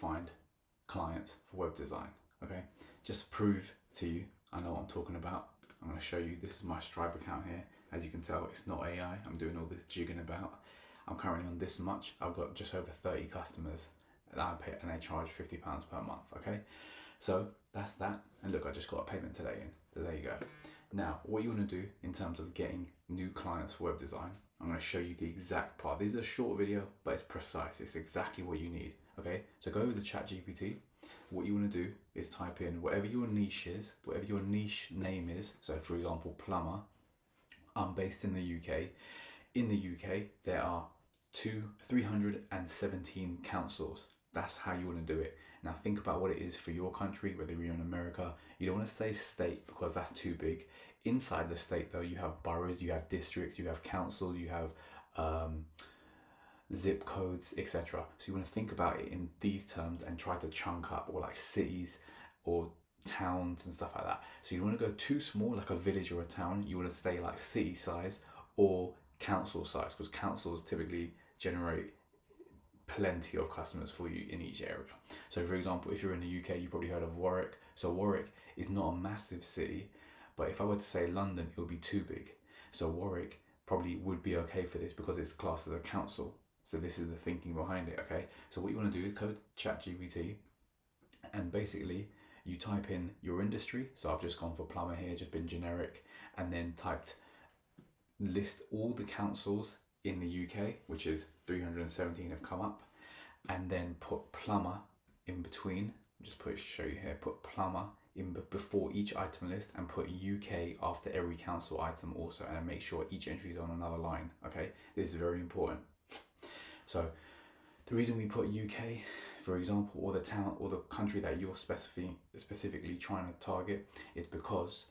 find clients for web design. Okay, just to prove to you I know what I'm talking about, I'm going to show you. This is my Stripe account here. As you can tell, it's not AI. I'm doing all this jigging about. I'm currently on this much. I've got just over 30 customers that I pay, and they charge £50 per month. Okay, so that's that. And look, I just got a payment today in. So there you go. Now, what you want to do in terms of getting new clients for web design, I'm going to show you the exact part. This is a short video, but it's precise. It's exactly what you need. Okay, so go over the ChatGPT. What you want to do is type in whatever your niche is, whatever your niche name is. So for example, plumber. I'm based in the UK. In the UK, there are 317 councils. That's how you want to do it. Now think about what it is for your country, whether you're in America. You don't want to say state because that's too big. Inside the state though, you have boroughs, you have districts, you have councils, you have zip codes, etc. So you want to think about it in these terms and try to chunk up, or like cities or towns and stuff like that. So you don't want to go too small like a village or a town. You want to stay like city size or council size, because councils typically generate plenty of customers for you in each area. So for example, if you're in the UK, you probably heard of Warwick. So Warwick is not a massive city, but if I were to say London, it would be too big. So Warwick probably would be okay for this because it's classed as a council. So this is the thinking behind it. Okay, so what you want to do is code ChatGPT, and basically you type in your industry. So I've just gone for plumber here, just been generic, and then typed list all the councils in the UK, which is 317 have come up, and then put plumber in between. Just show you here, put plumber in before each item list, and put UK after every council item also, and make sure each entry is on another line. Okay, this is very important. So the reason we put UK, for example, or the town or the country that you're specifically trying to target, is because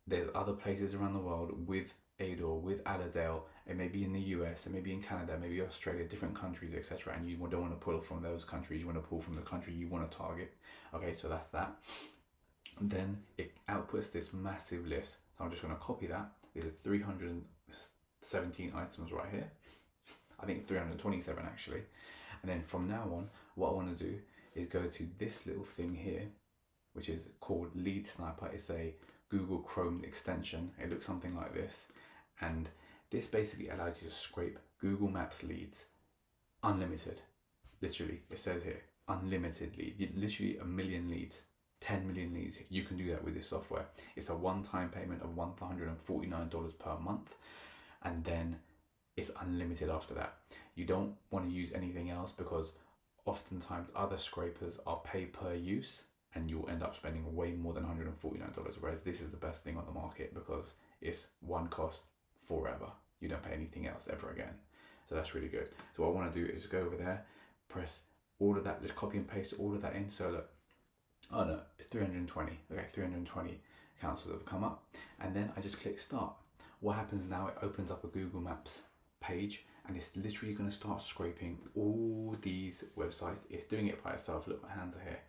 there's other places around the world with Ador, with Allerdale. It may be in the US, it may be in Canada, maybe Australia, different countries, etc. And you don't want to pull from those countries, you want to pull from the country you want to target. Okay, so that's that. And then it outputs this massive list. So I'm just going to copy that. There's 317 items right here. I think 327 actually. And then from now on, what I want to do is go to this little thing here, which is called Lead Sniper. It's a Google Chrome extension. It looks something like this. And this basically allows you to scrape Google Maps leads, unlimited. Literally, it says here, unlimited lead. Literally a million leads, 10 million leads. You can do that with this software. It's a one-time payment of $149 per month. And then it's unlimited after that. You don't want to use anything else, because oftentimes other scrapers are pay per use, and you'll end up spending way more than $149, whereas this is the best thing on the market because it's one cost forever. You don't pay anything else ever again. So that's really good. So what I want to do is go over there, press all of that, just copy and paste all of that in. So look, oh no, it's 320. Okay, 320 councils have come up, and then I just click start. What happens now, it opens up a Google Maps page, and it's literally going to start scraping all these websites. It's doing it by itself. Look, my hands are here.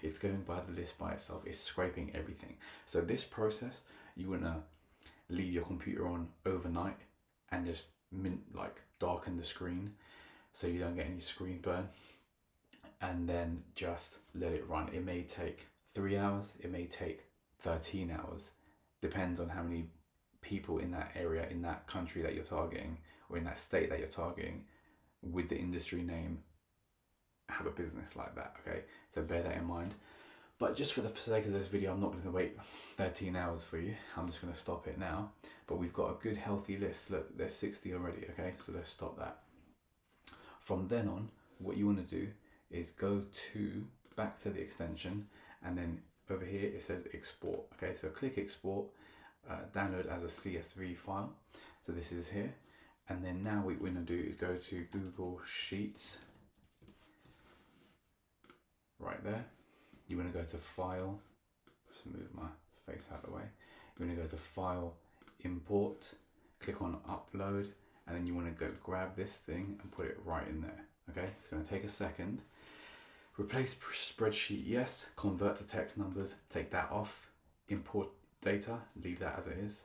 It's going by the list by itself. It's scraping everything. So this process, you want to leave your computer on overnight and just darken the screen so you don't get any screen burn, and then just let it run. It may take 3 hours, it may take 13 hours, depends on how many people in that area, in that country that you're targeting, or in that state that you're targeting with the industry name, have a business like that. Okay, so bear that in mind. But just for the sake of this video, I'm not going to wait 13 hours for you. I'm just going to stop it now. But we've got a good healthy list. Look, there's 60 already. Okay, so let's stop that. From then on, what you want to do is go back to the extension, and then over here it says export. Okay, so click export, download as a CSV file. So this is here, and then now what we're going to do is go to Google Sheets. Right there. You want to go to File, just move my face out of the way. You want to go to File, Import, click on Upload, and then you want to go grab this thing and put it right in there. Okay, it's going to take a second. Replace spreadsheet, yes. Convert to text numbers, take that off. Import data, leave that as it is.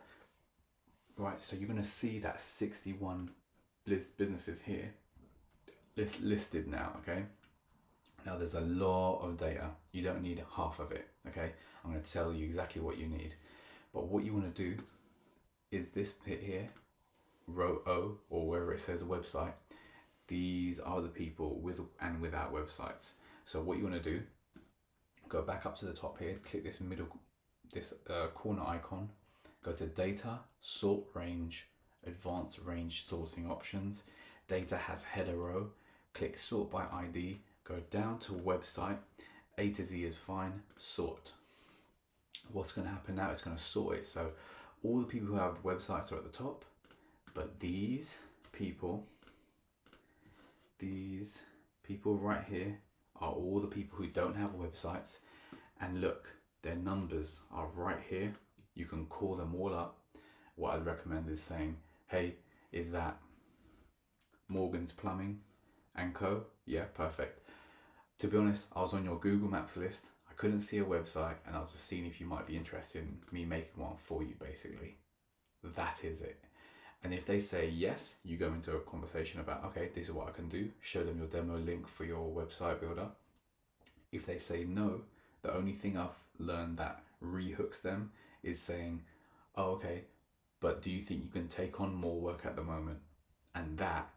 Right, so you're going to see that 61 businesses here listed now, okay? Now there's a lot of data. You don't need half of it, okay? I'm going to tell you exactly what you need. But what you want to do is this bit here, row O, or wherever it says website. These are the people with and without websites. So what you want to do, go back up to the top here, click this corner icon, go to data, sort range, advanced range sorting options. Data has header row, click sort by ID, go down to website, A to Z is fine, sort. What's going to happen now, it's going to sort it. So all the people who have websites are at the top, but these people right here are all the people who don't have websites. And look, their numbers are right here. You can call them all up. What I'd recommend is saying, hey, is that Morgan's Plumbing and Co? Yeah, perfect. To be honest, I was on your Google Maps list. I couldn't see a website, and I was just seeing if you might be interested in me making one for you, basically. That is it. And if they say yes, you go into a conversation about, okay, this is what I can do. Show them your demo link for your website builder. If they say no, the only thing I've learned that rehooks them is saying, oh, okay, but do you think you can take on more work at the moment? And that,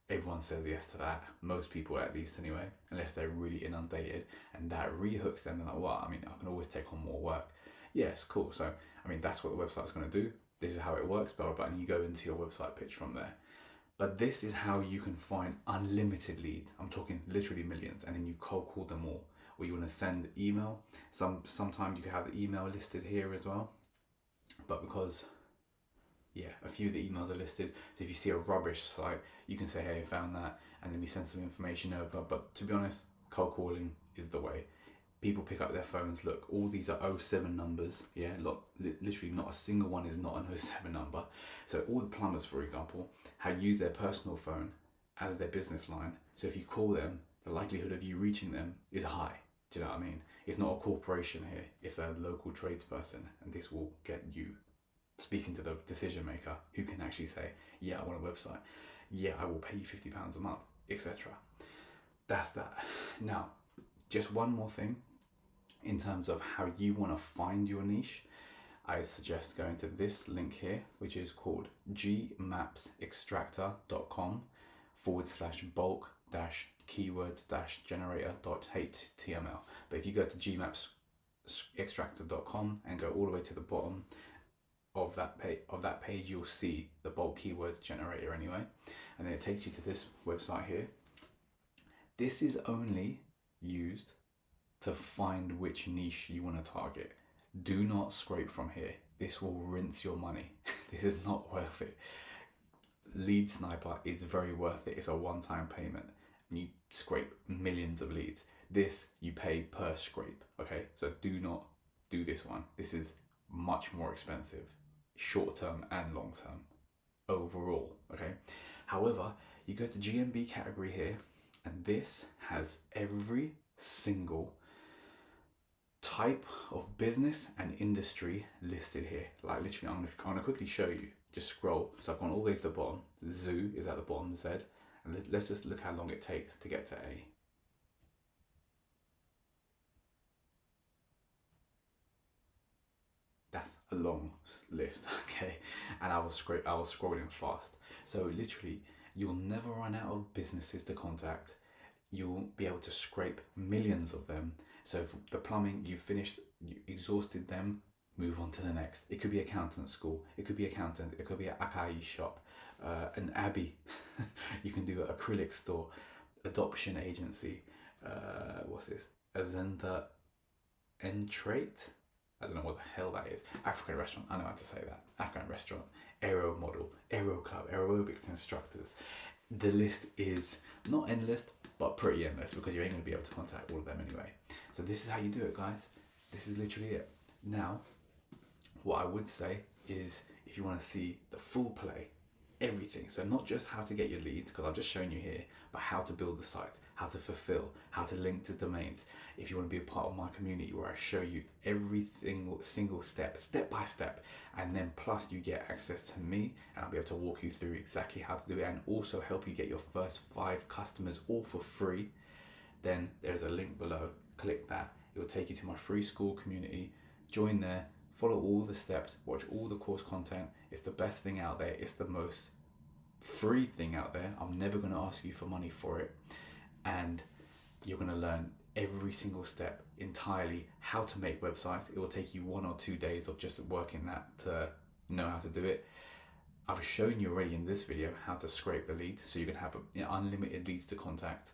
everyone says yes to that. Most people, at least anyway, unless they're really inundated. And that rehooks them. They're like, well, I mean, I can always take on more work. Yes, cool. So, I mean, that's what the website's going to do. This is how it works, blah, blah, blah, and you go into your website pitch from there. But this is how you can find unlimited leads. I'm talking literally millions, and then you cold call them all. Or you want to send email. Sometimes you can have the email listed here as well. But because, a few of the emails are listed. So if you see a rubbish site, you can say, hey, I found that, and then we send some information over. But to be honest, cold calling is the way. People pick up their phones. Look, all these are 07 numbers. Yeah, look, literally not a single one is not an 07 number. So all the plumbers, for example, use their personal phone as their business line. So if you call them, the likelihood of you reaching them is high. Do you know what I mean? It's not a corporation here. It's a local tradesperson, and this will get you speaking to the decision maker who can actually say, yeah, I want a website. Yeah, I will pay you £50 a month, etc. That's that. Now, just one more thing. In terms of how you want to find your niche, I suggest going to this link here, which is called gmapsextractor.com/bulk-keywords-generator.html. But if you go to gmapsextractor.com and go all the way to the bottom of that page, you'll see the bulk keywords generator anyway. And then it takes you to this website here. This is only used to find which niche you want to target. Do not scrape from here. This will rinse your money. This is not worth it. Lead Sniper is very worth it. It's a one-time payment. And you scrape millions of leads. This, you pay per scrape, okay? So do not do this one. This is much more expensive, short-term and long-term, overall, okay? However, you go to GMB category here, and this has every single type of business and industry listed here. Like literally, I'm gonna quickly show you. Just scroll. So I've gone all the way to the bottom. Zoo is at the bottom, Z. And let's just look how long it takes to get to A. That's a long list, okay? And I was scrolling fast. So literally, you'll never run out of businesses to contact. You'll be able to scrape millions of them. So if the plumbing, you exhausted them, move on to the next. It could be accountant school, it could be accountant, it could be an acai shop, an abbey. You can do an acrylic store, adoption agency, what's this? Azenda Entrate? I don't know what the hell that is. African restaurant, I know how to say that. African restaurant, aero model, aero club, aerobics instructors. The list is not endless, but pretty endless, because you ain't going to be able to contact all of them anyway. So this is how you do it, guys. This is literally it. Now, what I would say is, if you want to see the full play, everything, so not just how to get your leads, because I've just shown you here, but how to build the site, how to fulfill, how to link to domains. If you want to be a part of my community where I show you every single step by step, and then plus you get access to me, and I'll be able to walk you through exactly how to do it, and also help you get your first 5 customers all for free, then there's a link below. Click that. It will take you to my free Skool community. Join there, follow all the steps, watch all the course content. It's the best thing out there. It's the most free thing out there. I'm never going to ask you for money for it. And you're going to learn every single step entirely, how to make websites. It will take you 1 or 2 days of just working that to know how to do it. I've shown you already in this video how to scrape the leads, so you can have unlimited leads to contact,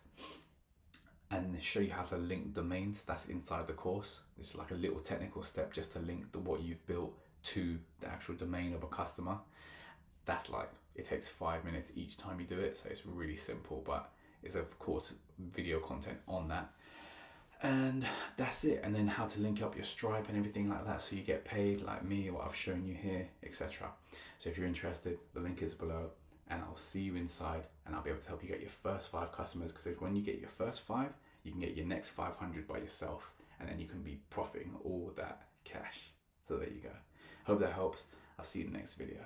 and show you how to link domains. That's inside the course. It's like a little technical step just to link what you've built to the actual domain of a customer. That's like, it takes 5 minutes each time you do it, so it's really simple, but it's of course video content on that. And that's it. And then how to link up your Stripe and everything like that so you get paid like me, what I've shown you here, etc. So if you're interested, the link is below, and I'll see you inside, and I'll be able to help you get your first 5 customers, because when you get your first 5, you can get your next 500 by yourself, and then you can be profiting all that cash. So there you go. Hope that helps. I'll see you in the next video.